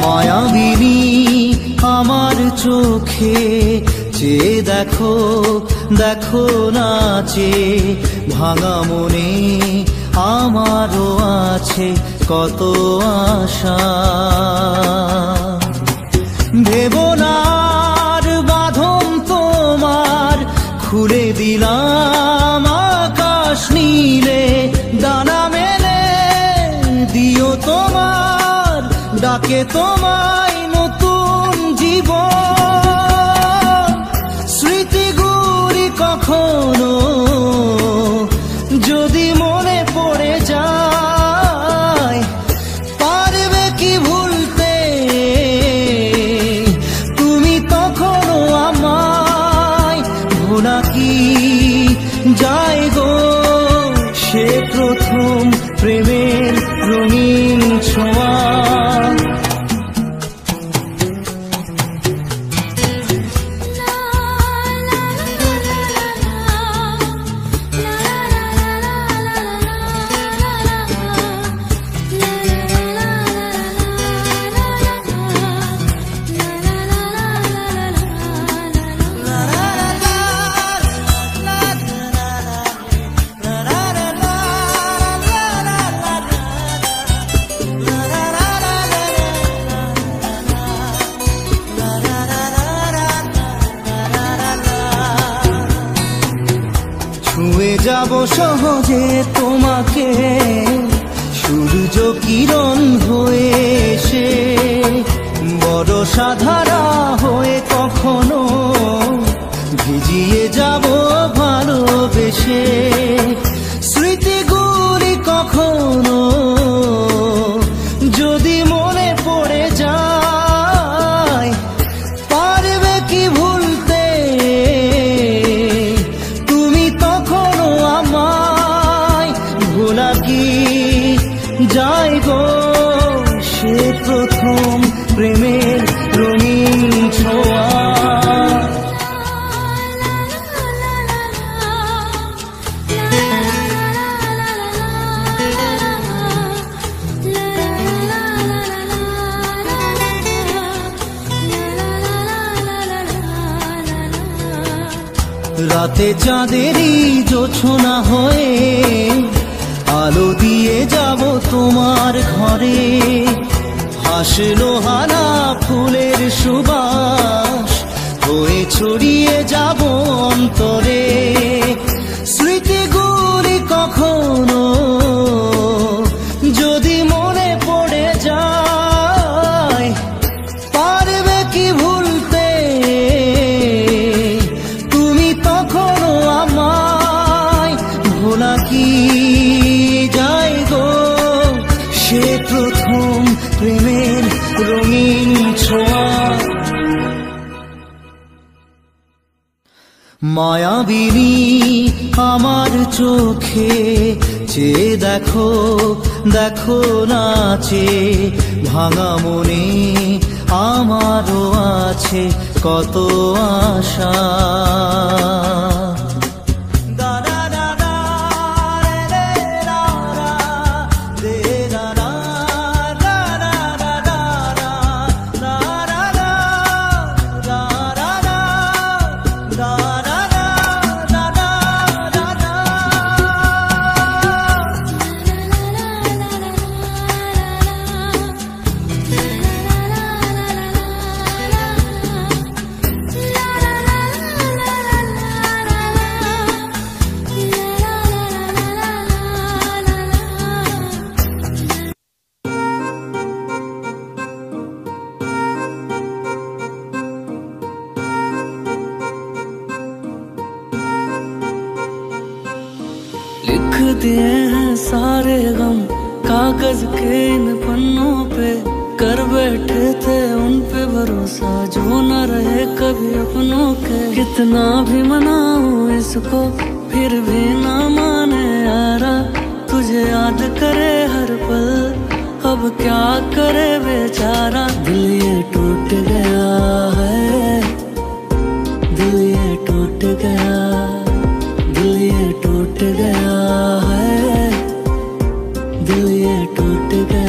মায়াবিনী আমার চোখে চেয়ে দেখো, দেখো নাচে ভাঙা মনে আমারও আছে কত আশা। ভেবনার বাঁধন তোমার খুলে দিলাম আকাশ নীলে, ডানা মেলে দিও তোমার ডাকে তোমায় নতুন জীবন। স্মৃতিগুলি কখনো যদি মনে পড়ে যায়, পারবে কি ভুলতে তুমি তখনও আমায়? ভোলা কি যায় গো সে প্রথম প্রেমের রঙিন ছোঁয়া। ছুঁয়ে যাব সহজে তোমাকে সূর্য কিরণ হয়ে এসে, বরষা ধারা হয়ে কখনো ভিজিয়ে যাব ভালোবেসে। স্মৃতিগুলি কখনো যদি মনে পড়ে যায়, পারবে কি ভুলতে তুমি তখনও আমায়? ভোলা কি যায় গো সে প্রথম প্রেমের রঙিন ছোঁয়া। রাতে চাঁদেরই জোছনা হয়ে আলো দিয়ে যাব তোমার ঘরে, হাসলো হানা ফুলের সুবাস হয়ে ছড়িয়ে যাব অন্তরে। স্মৃতিগুলি কখনো যদি মনে পড়ে যায়, পারবে কি ভুলতে তুমি তখনও আমায়? ভোলা কি যায় গো সে প্রথম প্রেমের রঙিন ছোঁয়া। মায়াবিনী আমার চোখে চেয়ে দেখো, দেখো নাচে ভাঙা মনে আমারও আছে কত আশা। लिख दिए हैं सारे गम कागज के इन पन्नों पे, कर बैठे थे उन पे भरोसा जो न रहे कभी अपनों के। कितना भी मनाऊं इसको फिर भी ना माने यारा, तुझे याद करे हर पल अब क्या करे बेचारा। दिल ये टूट गया है, दिल ये टूट गया, दिल ये टूट गया है, दिल ये टूट गया।